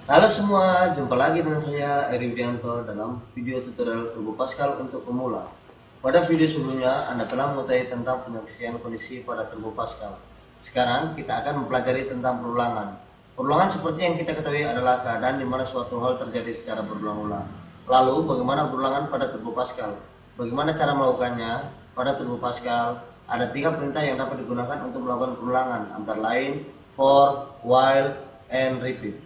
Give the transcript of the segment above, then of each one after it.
Halo semua, jumpa lagi dengan saya Eri Widianto dalam video tutorial Turbo Pascal untuk pemula. Pada video sebelumnya, Anda telah mengetahui tentang penyaksian kondisi pada Turbo Pascal. Sekarang kita akan mempelajari tentang perulangan. Perulangan seperti yang kita ketahui adalah keadaan di mana suatu hal terjadi secara berulang-ulang. Lalu, bagaimana perulangan pada Turbo Pascal? Bagaimana cara melakukannya? Pada Turbo Pascal, ada 3 perintah yang dapat digunakan untuk melakukan perulangan, antara lain for, while, and repeat.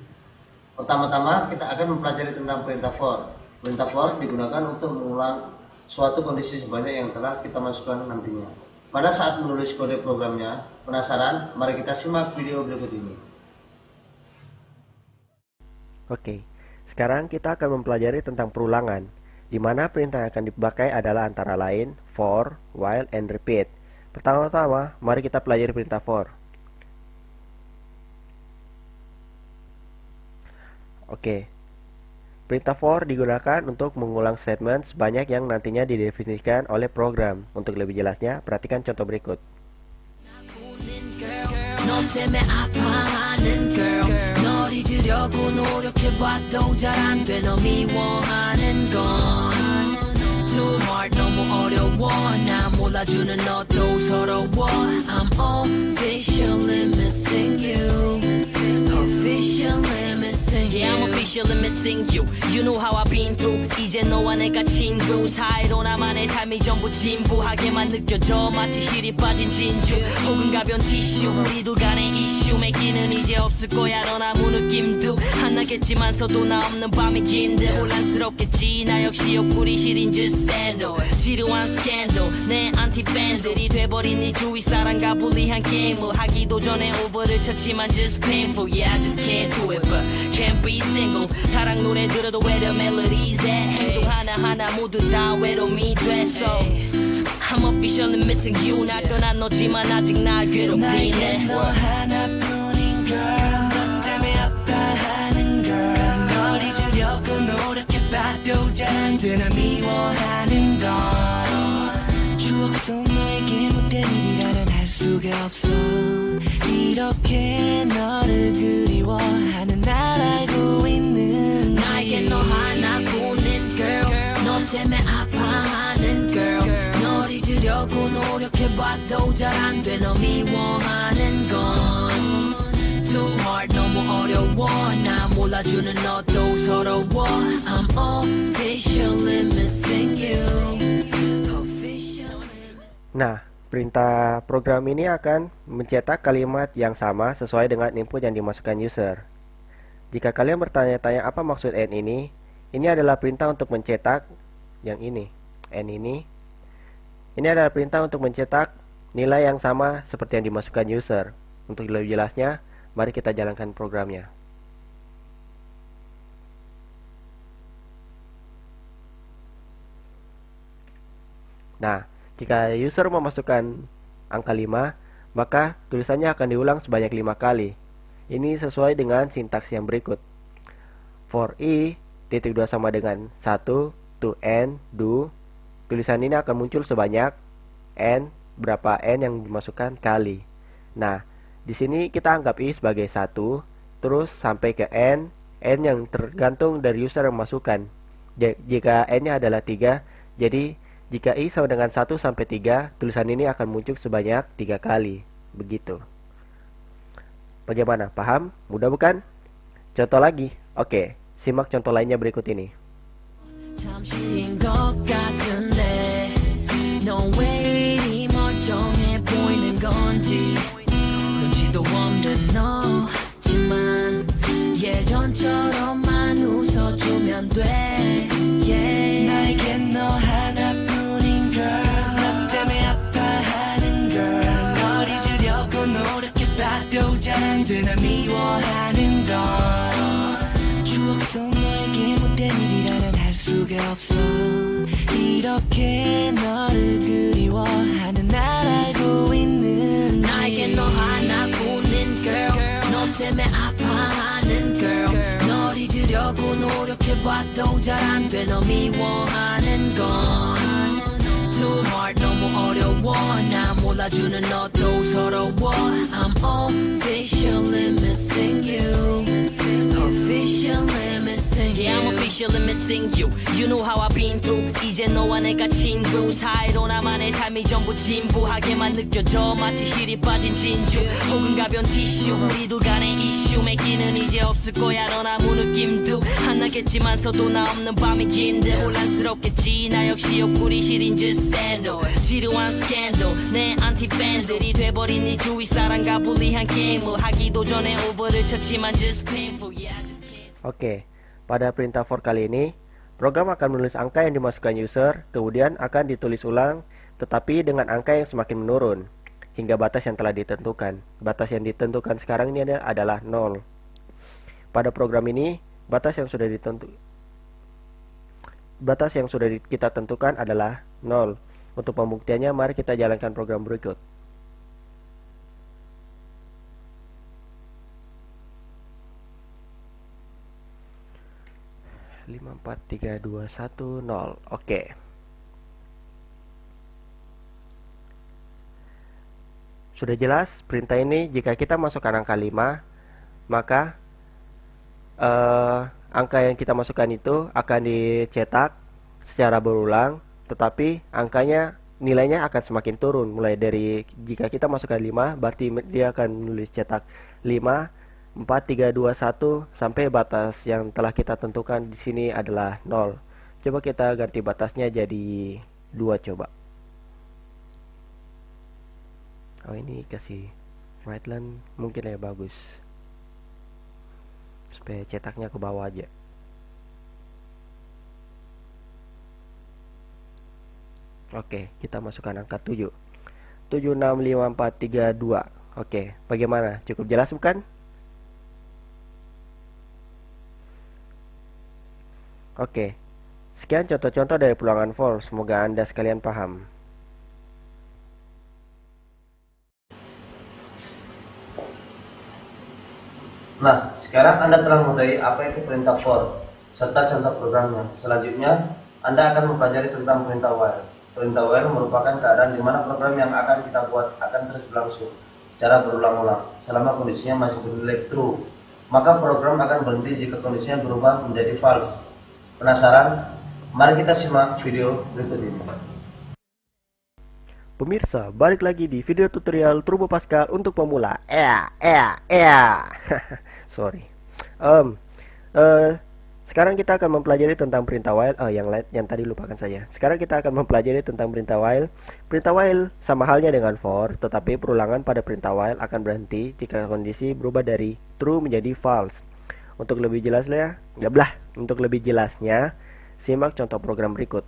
Pertama-tama kita akan mempelajari tentang perintah for. Perintah for digunakan untuk mengulang suatu kondisi sebanyak yang telah kita masukkan nantinya. Pada saat menulis kode programnya, penasaran? Mari kita simak video berikut ini. Oke, sekarang kita akan mempelajari tentang perulangan, di mana perintah yang akan dipakai adalah antara lain for, while, and repeat. Pertama-tama, mari kita pelajari perintah for. Oke, perintah for digunakan untuk mengulang statement sebanyak yang nantinya didefinisikan oleh program. Untuk lebih jelasnya, perhatikan contoh berikut. 너 때문에 아파하는 girl 널 잊으려고 노력해봐도 잘 안 돼 너 미워하는 건 Too hard 너무 어려워 나 몰라주는 너도 서러워 I'm officially missing you Officially missing you Yeah I'm officially missing you You know how I've been through 이제 너와 내가 친구 사이로 나만의 삶이 전부 진부하게만 느껴져 마치 실이 빠진 진주 혹은 가벼운 티슈 우리 둘 간의 이슈 맺기는 이제 없을 거야 넌 아무 느낌도 안 나겠지만서도 나 없는 밤이 긴데 혼란스럽겠지 나 역시 옆구리 시린 샌들 지루한 스캔들 내 안티팬들이 돼버린 네 주위 사람과 불리한 게임을 하기도 전에 오버를 쳤지만 just painful Yeah I just can't do it but can't be single 사랑 노래 들어도 where the melodies at 행동 하나하나 모두 다 외로움이 됐어 I'm officially missing you 날 떠난 너지만 아직 날 괴롭히네 나에겐 너 하나뿐인 girl 너 때문에 아파하는 girl 널 잊으려고 노력해봐도 잘 안 되나 미워하는 건 추억 속 너에게 못된 일이라면 할 수가 없어 이렇게 너를 그리워하는 날 알고 있는지 나에겐 너 하나뿐인 girl 너 때문에 아파하는 girl 널 잊으려고 노력해봐도 잘 안 돼 너 미워하는 건 Too hard 너무 어려워 나 몰라주는 너도 서러워 I'm officially missing you Nah, perintah program ini akan mencetak kalimat yang sama sesuai dengan input yang dimasukkan user. Jika kalian bertanya-tanya apa maksud n ini adalah perintah untuk mencetak yang ini, n ini. Ini adalah perintah untuk mencetak nilai yang sama seperti yang dimasukkan user. Untuk lebih jelasnya, mari kita jalankan programnya. Nah, jika user memasukkan angka 5, maka tulisannya akan diulang sebanyak 5 kali. Ini sesuai dengan sintaks yang berikut. For i, titik 2 sama dengan 1, to n, do. Tulisan ini akan muncul sebanyak n, berapa n yang dimasukkan kali. Nah, di sini kita anggap i sebagai 1, terus sampai ke n yang tergantung dari user yang memasukkan. Jika n-nya adalah 3, jadi jika i sama dengan 1 sampai 3, tulisan ini akan muncul sebanyak 3 kali. Begitu. Bagaimana? Paham? Mudah bukan? Contoh lagi. Oke, simak contoh lainnya berikut ini. 예전처럼만 웃어주면 돼 yeah. 나에겐 너 하나뿐인 girl 너 때문에 아파하는 girl 널 잊으려고 노력해봐도 잘 안 되나 미워하는 건 추억 속 너에게 못된 일이라면 할 수가 없어 이렇게 너를 그리워하는 날 알고 있는지 나에겐 너 하나뿐인 girl 너 때문에 아파하는 girl 널 잊으려고 노력해봐도 잘 안 돼 너 미워하는 건 Too hard 너무 어려워 어려워 나 몰라주는 너도 서러워 I'm officially missing you Officially missing you Yeah I'm officially missing you You know how I've been through 이제 너와 내가 친구 사이로 나만의 삶이 전부 진부하게만 느껴져 마치 실이 빠진 진주 혹은 가벼운 티슈 우리 둘 간의 이슈 맺기는 이제 없을 거야 넌 아무 느낌도 안 나겠지만서도 나 없는 밤이 긴데 혼란스럽겠지 나 역시 옆구리 시린 듯 샌들 지루한 스캔들 내 안티팬들이 돼버린 네 주위 사람과 불리한 게임을 하기도 전에 오버를 쳤지만 just painful yeah just can't Oke, pada perintah for kali ini, program akan menulis angka yang dimasukkan user, kemudian akan ditulis ulang, tetapi dengan angka yang semakin menurun, hingga batas yang telah ditentukan. Batas yang ditentukan sekarang ini adalah 0. Pada program ini, batas yang sudah kita tentukan adalah 0. Untuk pembuktiannya, mari kita jalankan program berikut. Lima, 4, 3, 2, 1, 0. Oke. Sudah jelas perintah ini jika kita masukkan angka 5, maka angka yang kita masukkan itu akan dicetak secara berulang, tetapi nilainya akan semakin turun. Mulai dari jika kita masukkan 5, berarti dia akan menulis cetak 5, 4, 3, 2, 1 sampai batas yang telah kita tentukan di sini adalah 0. Coba kita ganti batasnya jadi 2 coba. Oh ini kasih right line mungkin ya bagus. Supaya cetaknya ke bawah aja. Oke, kita masukkan angka 7. 7, 6, 5, 4, 3, 2. Oke, bagaimana? Cukup jelas bukan? Oke, sekian contoh-contoh dari pulangan for. Semoga Anda sekalian paham. Nah, sekarang Anda telah mengetahui apa itu perintah for, serta contoh programnya. Selanjutnya, Anda akan mempelajari tentang perintah while. Perintah while merupakan keadaan di mana program yang akan kita buat akan terus berlangsung secara berulang-ulang selama kondisinya masih bernilai true. Maka program akan berhenti jika kondisinya berubah menjadi false. Penasaran? Mari kita simak video berikut ini. Pemirsa, balik lagi di video tutorial Turbo Pascal untuk pemula. Sorry. Sekarang kita akan mempelajari tentang perintah while. Yang tadi lupakan saja. Sekarang kita akan mempelajari tentang perintah while. Perintah while sama halnya dengan for, tetapi perulangan pada perintah while akan berhenti jika kondisi berubah dari true menjadi false. Untuk lebih jelasnya, untuk lebih jelasnya, simak contoh program berikut.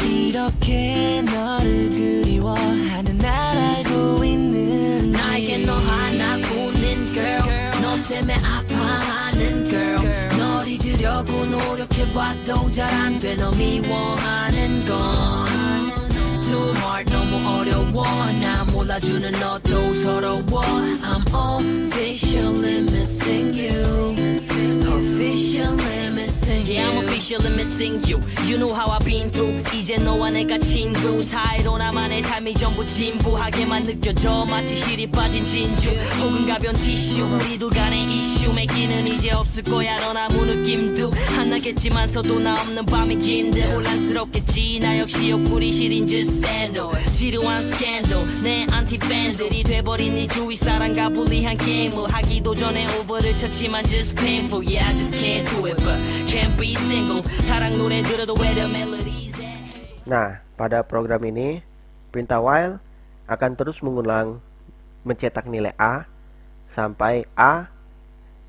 이렇게 너를 그리워하는 날 알고 있는 나에게 너 하나뿐인 girl 너 때문에 아파하는 girl 널 잊으려고 노력해봐도 잘 안 돼 너 미워하는 건 Too hard 너무 어려워 나 몰라주는 너도 서러워 I'm officially missing you Officially missing you Yeah I'm officially missing you You know how I've been through 이제 너와 내가 친구 사이로 나만의 삶이 전부 진부하게만 느껴져 마치 실이 빠진 진주 혹은 가벼운 티슈 우리 둘 간의 이슈 맺기는 이제 없을 거야 넌 아무 느낌도 안 나겠지만서도 나 없는 밤이 긴데 혼란스럽겠지 나 역시 옆구리 시린 듯 샌들 지루한 스캔들 내 안티팬들이 돼버린 네 주위 사람과 불리한 게임을 하기도 전에 오버를 쳤지만 just painful Yeah I just can't do it but can't be single 사랑 노래 들어도 왜 the melodies Nah, pada program ini perintah while akan terus mengulang mencetak nilai A sampai A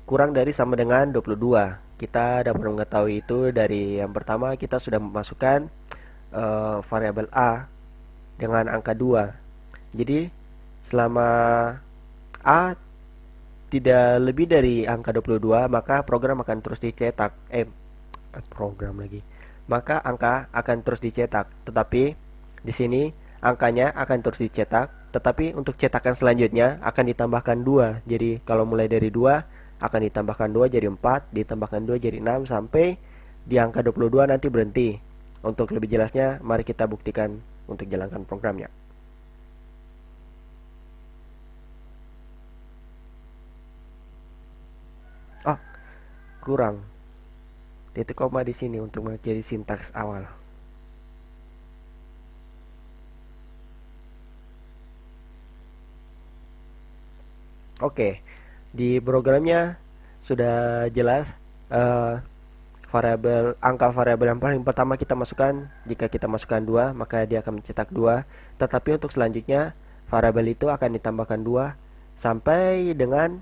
kurang dari sama dengan 22. Kita dapat mengetahui itu dari yang pertama kita sudah memasukkan variabel A dengan angka 2. Jadi selama A tidak lebih dari angka 22, maka program akan terus dicetak. Maka angka akan terus dicetak. Tetapi di sini angkanya akan terus dicetak, tetapi untuk cetakan selanjutnya akan ditambahkan 2. Jadi kalau mulai dari 2 akan ditambahkan 2 jadi 4, ditambahkan 2 jadi 6 sampai di angka 22 nanti berhenti. Untuk lebih jelasnya, mari kita buktikan untuk jalankan programnya. Oh, kurang titik koma di sini untuk mengakhiri sintaks awal. Oke, di programnya sudah jelas angka variabel yang paling pertama kita masukkan. Jika kita masukkan 2, maka dia akan mencetak 2. Tetapi untuk selanjutnya variabel itu akan ditambahkan 2 sampai dengan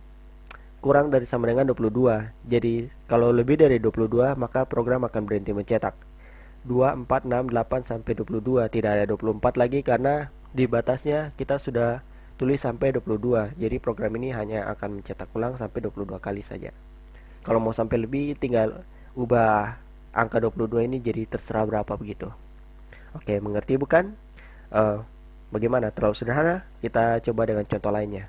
kurang dari sama dengan 22. Jadi kalau lebih dari 22, maka program akan berhenti mencetak. 2, 4, 6, 8 sampai 22. Tidak ada 24 lagi karena di batasnya kita sudah tulis sampai 22. Jadi program ini hanya akan mencetak ulang sampai 22 kali saja. Kalau mau sampai lebih, tinggal ubah angka 22 ini jadi terserah berapa begitu. Oke, mengerti bukan? Bagaimana? Terlalu sederhana? Kita coba dengan contoh lainnya.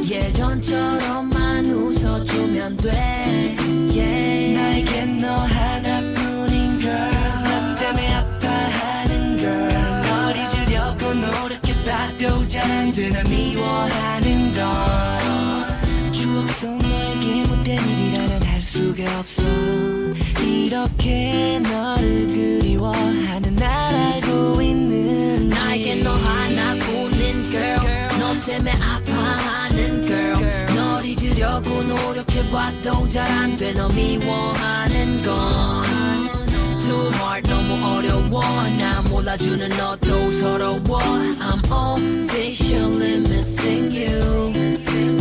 예전처럼만 웃어주면 돼 yeah. 나에겐 너 하나뿐인 girl 나 때문에 아파하는 girl 널 잊으려고 노력해봐도 잘 안 되나 미워하는 걸 추억 속 너에게 못된 일이라면 할 수가 없어 이렇게 너를 그리워하는 날 알고 있는지 나에겐 너 하나뿐인 girl 너 때문에 아파하는 girl 널 잊으려고 노력해봐도 잘 안 돼 너 미워하는 건 Too hard 너무 어려워 나 몰라주는 너도 서러워 I'm officially missing you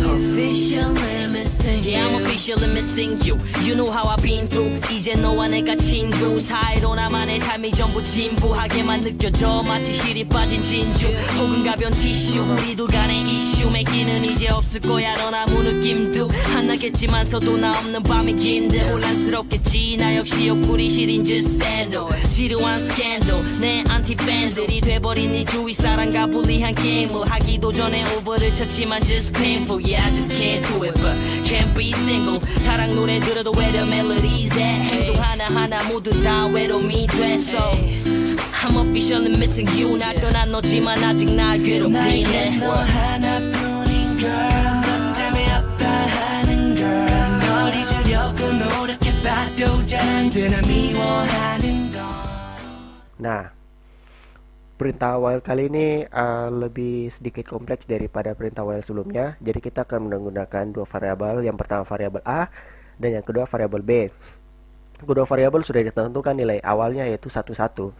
Officially missing you Yeah, I'm officially missing you. You know how I've been through. 이제 너와 내가 친구 사이로 나만의 삶이 전부 진부하게만 느껴져 마치 실이 빠진 진주 혹은 가벼운 티슈 우리 둘 간의 이슈 맺기는 이제 없을 거야 넌 아무 느낌도 안 나겠지만서도 나 없는 밤이 긴데 혼란스럽겠지 나 역시 옆구리 시린 just 샌들 지루한 스캔들 내 안티 팬들이 돼버린 네 주위 사람과 불리한 게임을 하기도 전에 오버를 쳤지만 just painful yeah I just can't do it but can't be single 사랑 노래 들어도 where the melodies at 행동 하나하나 모두 다 외로움이 됐어 I'm officially missing you 날 떠난 너지만 아직 날 괴롭히네 나에겐 너 하나뿐인 girl 너 때문에 아파하는 girl 널 잊으려고 노력해봐도 잘 안 되나 미워하는 걸 Nah, perintah while kali ini lebih sedikit kompleks daripada perintah while sebelumnya. Jadi kita akan menggunakan dua variabel. Yang pertama variabel A dan yang kedua variabel B. Kedua variabel sudah ditentukan nilai awalnya yaitu 1, 1.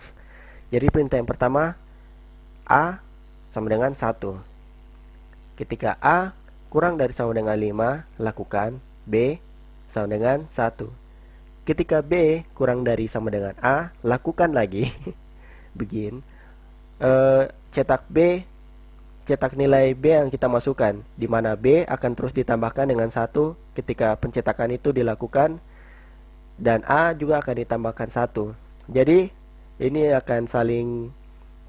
Jadi perintah yang pertama A sama dengan 1. Ketika A kurang dari sama dengan 5, lakukan B sama dengan 1. Ketika B kurang dari sama dengan A, lakukan lagi begin cetak nilai B yang kita masukkan, di mana B akan terus ditambahkan dengan 1 ketika pencetakan itu dilakukan, dan A juga akan ditambahkan 1. Jadi ini akan saling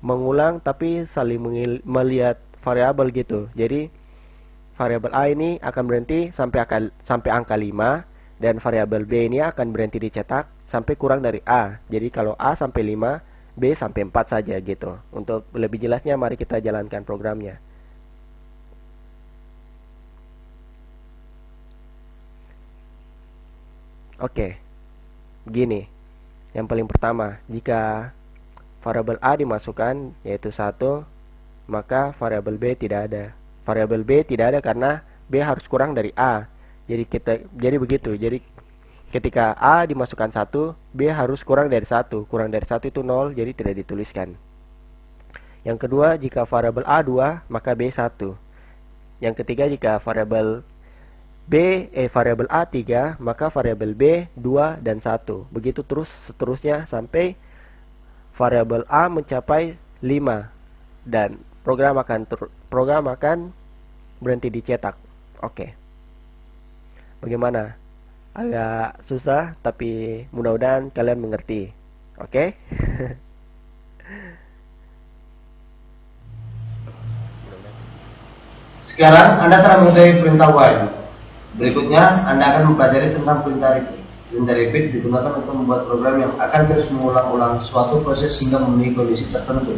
mengulang tapi saling melihat variabel gitu. Jadi variabel A ini akan berhenti sampai angka 5, dan variabel B ini akan berhenti dicetak sampai kurang dari A. Jadi kalau A sampai 5, B sampai 4 saja gitu. Untuk lebih jelasnya mari kita jalankan programnya. Oke, begini. Yang paling pertama, jika variabel A dimasukkan yaitu 1, maka variabel B tidak ada. Variabel B tidak ada karena B harus kurang dari A. Jadi begitu. Jadi ketika A dimasukkan 1, B harus kurang dari 1. Kurang dari 1 itu 0, jadi tidak dituliskan. Yang kedua, jika variabel A 2, maka B 1. Yang ketiga, jika variabel A 3, maka variabel B 2 dan 1. Begitu terus seterusnya sampai variabel A mencapai 5 dan program akan berhenti dicetak. Oke. Bagaimana? agak susah, tapi mudah-mudahan kalian mengerti. Oke? Sekarang Anda telah mengetahui perintah while. Berikutnya Anda akan mempelajari tentang perintah repeat. Perintah repeat digunakan untuk membuat program yang akan terus mengulang-ulang suatu proses hingga memenuhi kondisi tertentu.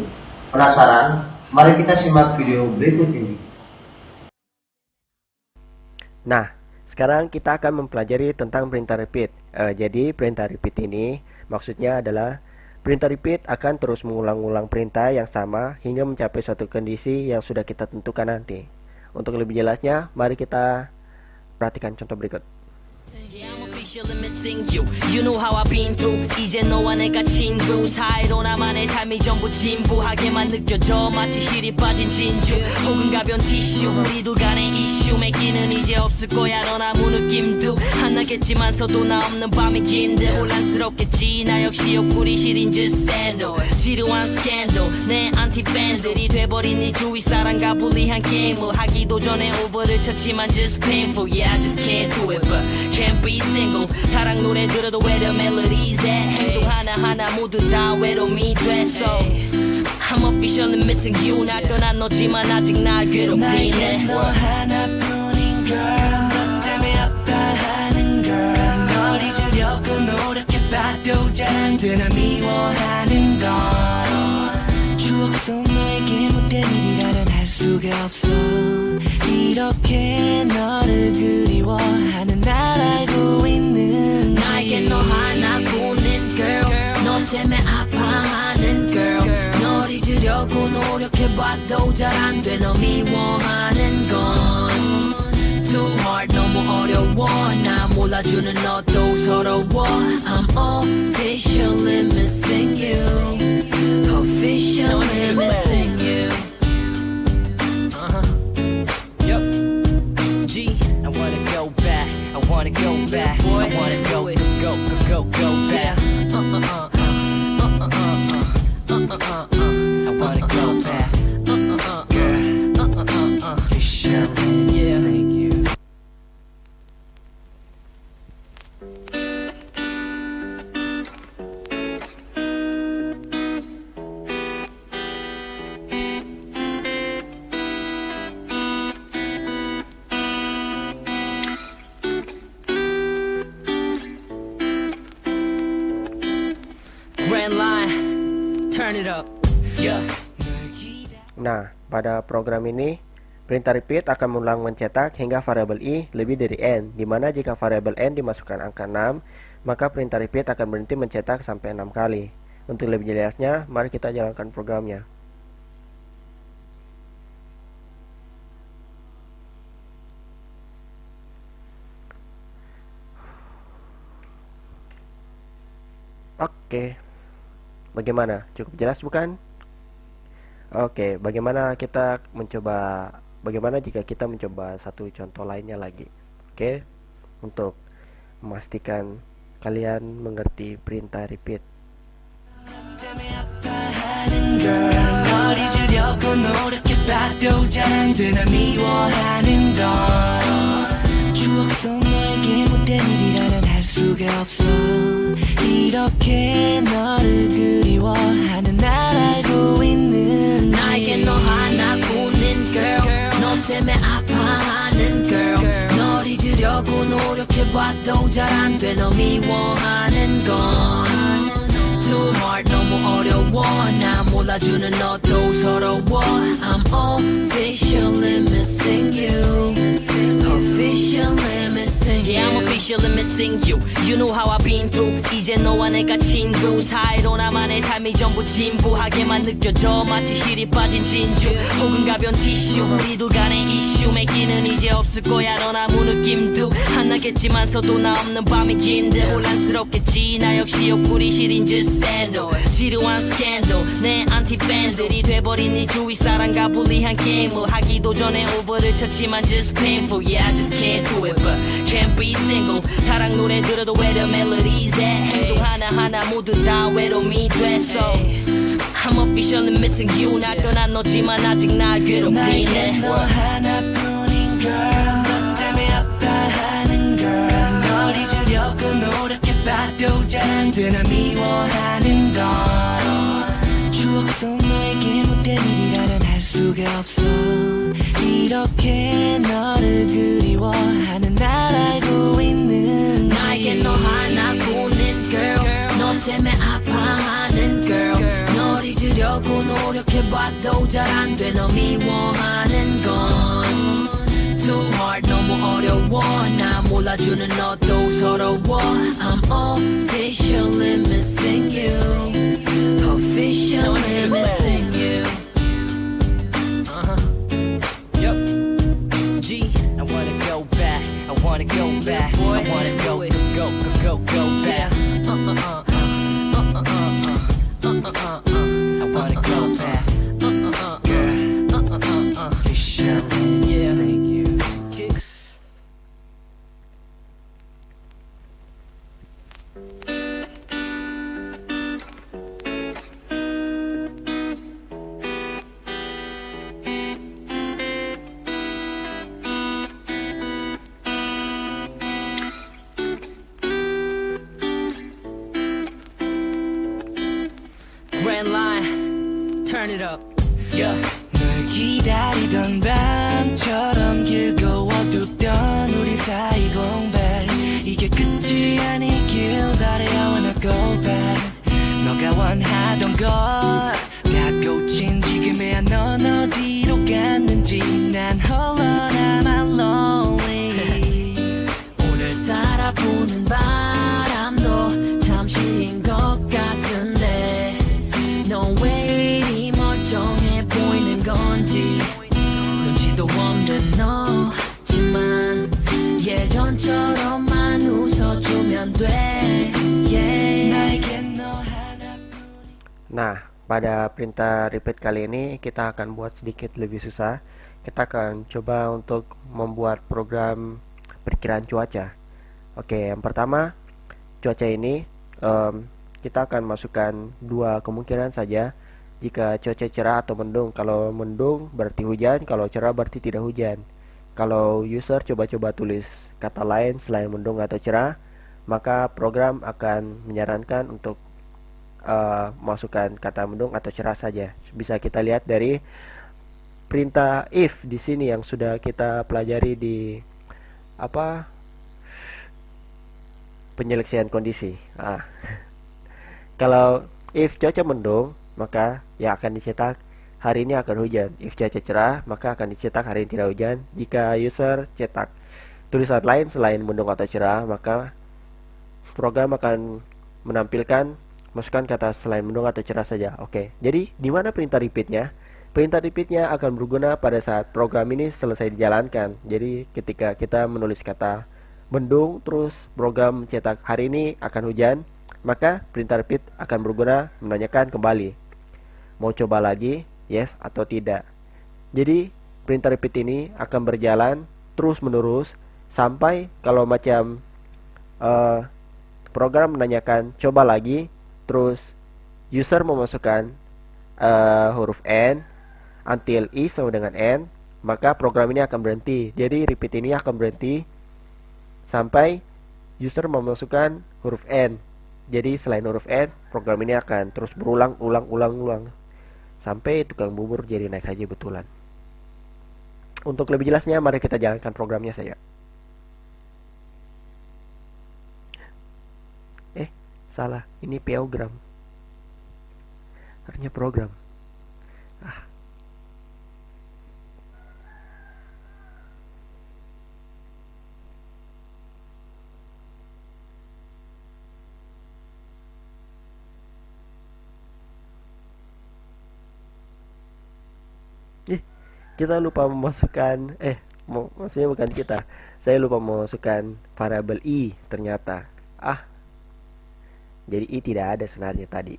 Penasaran? Mari kita simak video berikut ini. Nah, sekarang kita akan mempelajari tentang perintah repeat. Jadi perintah repeat ini maksudnya adalah perintah repeat akan terus mengulang-ulang perintah yang sama hingga mencapai suatu kondisi yang sudah kita tentukan nanti. Untuk lebih jelasnya, mari kita perhatikan contoh berikut. Yeah, I'm officially missing you. You know how I've been through. 이제 너와 내가 친구 사이로 나만의 삶이 전부 진부하게만 느껴져 마치 실이 빠진 진주 혹은 가벼운 티슈 우리 둘 간의 이슈 맺기는 이제 없을 거야 넌 아무 느낌도 안 나겠지만서도 나 없는 밤이 긴데 혼란스럽겠지 나 역시 옆구리 시린 just 샌들 지루한 스캔들 내 안티팬들이 돼버린 네 주위 사람과 불리한 게임을 하기도 전에 오버를 쳤지만 just painful yeah I just can't do it but can't be single 사랑 노래 들어도 외려 멜로디에 행동 하나하나 모두 다 외로움이 됐어 I'm officially missing you 날 떠난 너지만 아직 날 괴롭히네 너 하나뿐인 girl 너 때문에 아파하는 girl 널 잊으려고 노력해봐도 잘 안 되나 미워하는 건 추억 속 너에게 못된 일이라면 할 수가 없어 이렇게 너를 그리워하는 날 알고 있는지 나에게 너 하나뿐인 girl 너 때문에 아파하는 girl 널 잊으려고 노력해봐도 잘 안 돼 너 미워하는 건 Too hard 너무 어려워 나 몰라주는 너도 서러워 I'm officially missing you Officially missing you I wanna go back. I wanna go back. I wanna go back. I wanna go back. Girl, you should missing you. Grand line, turn it up. Yeah. Nah, pada program ini perintah repeat akan mengulang mencetak hingga variabel i lebih dari n, di mana jika variabel n dimasukkan angka 6, maka perintah repeat akan berhenti mencetak sampai 6 kali. Untuk lebih jelasnya, mari kita jalankan programnya. Oke. Bagaimana? Cukup jelas bukan? Oke, bagaimana jika kita mencoba satu contoh lainnya lagi? Oke. Untuk memastikan kalian mengerti perintah repeat. 이렇게 너를 그리워하는 날 알고 있는지 나에게 너 하나뿐인 girl 너 때문에 아파하는 girl 널 잊으려고 노력해봐도 잘 안 돼 너 미워하는 건 Too hard 너무 어려워 나 몰라주는 너도 서러워 I'm officially missing you Officially missing you Yeah I'm officially missing you You know how I've been through 이제 너와 내가 친구 사이로 나만의 삶이 전부 진부하게만 느껴져 마치 실이 빠진 진주 혹은 가벼운 티슈 우리 둘 간의 이슈 맺기는 이제 없을 거야 넌 아무 느낌도 안 나겠지만서도 나 없는 밤이 긴데 혼란스럽겠지 나 역시 옆구리 시린 just 샌들 지루한 스캔들 내 안티팬들이 돼버린 네 주위 사람과 불리한 게임을 하기도 전에 오버를 쳤지만 just painful yeah I just can't do it but can't be single 사랑 노래 들어도 외려 멜로디에 행동 하나하나 모두 다 외로움이 됐어 I'm officially missing you 날 떠난 너지만 아직 날 괴롭히네 너 하나뿐인 girl 너 때문에 아파하는 girl 널 잊으려 돼 날 미워하는 건 추억 속 너에게 못된 일이라면 할 수가 없어 이렇게 너를 그리워하는 날 알고 있는 나에게 너 하나뿐인 girl 너 때문에 아파하는 girl 널 잊으려고 노력해봐도 잘 안 돼 너 미워하는 건 Too hard 너무 어려워 나 몰라주는 너도 서러워 I'm officially missing you Officially missing you Yup. G, I wanna go back. I wanna go back. I wanna go back. I wanna go back. Girl, officially, yeah. Thank you. Kicks. Grand line, turn it up. Yeah. 널 기다리던 밤처럼 길고 어둡던 우리 사이 공백 이게 끝이 아니길 바래 I wanna go back 너가 원하던 것 다 꽂힌 지금의 넌 어디로 갔는지 난 홀로 남아 lonely 오늘따라 부는 바람도 잠시인 것 같은데 넌 왜 이리 멀쩡해 보이는 건지 눈치도 없는 너지만 예전처럼만 웃어주면 돼 yeah. 나에겐 너 하나뿐 Nah, pada perintah repeat kali ini kita akan buat sedikit lebih susah. Kita akan coba untuk membuat program perkiraan cuaca. Oke, yang pertama cuaca ini kita akan masukkan dua kemungkinan saja. Jika cuaca cerah atau mendung. Kalau mendung berarti hujan, kalau cerah berarti tidak hujan. Kalau user coba-coba tulis kata lain selain mendung atau cerah, maka program akan menyarankan untuk masukkan kata mendung atau cerah saja. Bisa kita lihat dari perintah if di sini yang sudah kita pelajari di penyeleksian kondisi. Kalau if cuaca mendung, maka yang akan dicetak hari ini akan hujan. If cuaca cerah, maka akan dicetak hari ini tidak hujan. Jika user cetak tulisan lain selain mendung atau cerah, maka program akan menampilkan masukkan kata selain mendung atau cerah saja. Oke. Jadi di mana perintah repeatnya? Perintah repeatnya akan berguna pada saat program ini selesai dijalankan. Jadi ketika kita menulis kata mendung terus program cetak hari ini akan hujan, maka perintah repeat akan berguna menanyakan kembali mau coba lagi, yes atau tidak. Jadi perintah repeat ini akan berjalan terus menerus sampai kalau macam program menanyakan coba lagi, terus user memasukkan huruf N until I sama dengan N, maka program ini akan berhenti. Jadi repeat ini akan berhenti sampai user memasukkan huruf N. Jadi selain huruf N, program ini akan terus berulang ulang sampai tukang bubur jadi naik haji betulan. Untuk lebih jelasnya, mari kita jalankan programnya saja. Salah, ini program. Artinya program. Kita lupa memasukkan maksudnya bukan kita. Saya lupa memasukkan variabel I ternyata. Jadi I tidak ada sebenarnya tadi.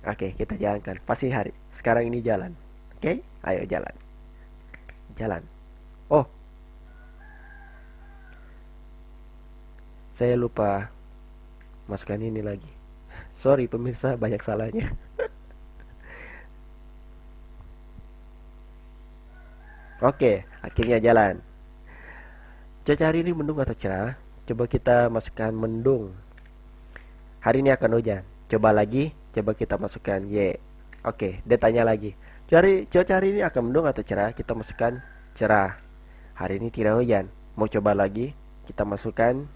Oke, kita jalankan. Pasti hari. Sekarang ini jalan. Oke, ayo jalan. Jalan. Oh, saya lupa masukkan ini lagi. Sorry pemirsa, banyak salahnya. Oke, akhirnya jalan. Cuaca hari ini mendung atau cerah? Coba kita masukkan mendung. hari ini akan hujan. Coba lagi, coba kita masukkan Y. Oke, dia tanya lagi, cuaca hari ini akan mendung atau cerah? Kita masukkan cerah. Hari ini tidak hujan. Mau coba lagi, kita masukkan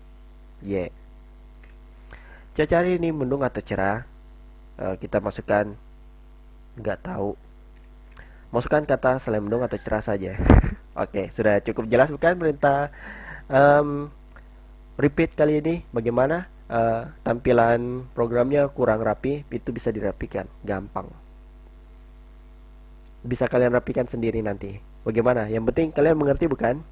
Y. Cuaca hari ini mendung atau cerah? Kita masukkan nggak tahu. Masukkan kata selain mendung atau cerah saja. Oke, sudah cukup jelas bukan perintah repeat kali ini? Bagaimana tampilan programnya kurang rapi, itu bisa dirapikan, gampang. Bisa kalian rapikan sendiri nanti. Bagaimana? Yang penting kalian mengerti bukan?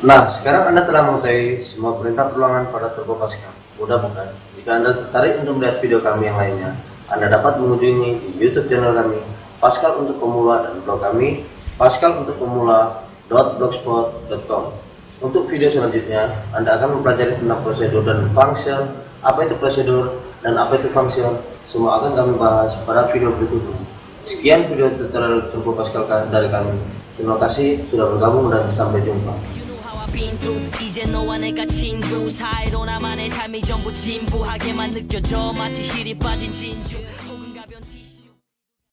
Nah, sekarang Anda telah mengetahui semua perintah perulangan pada Turbo Pascal. Mudah bukan? Jika Anda tertarik untuk melihat video kami yang lainnya, Anda dapat mengunjungi di YouTube channel kami, Pascal untuk Pemula, dan blog kami, pascaluntukpemula.blogspot.com. Untuk video selanjutnya, Anda akan mempelajari tentang prosedur dan function, apa itu prosedur dan apa itu function. Semua akan kami bahas pada video berikutnya. Sekian video tutorial Turbo Pascal dari kami. Terima kasih sudah bergabung dan sampai jumpa. been through 이제 너와 내가 친구 사이로 나만의 삶이 전부 진부하게만 느껴져 마치 실이 빠진 진주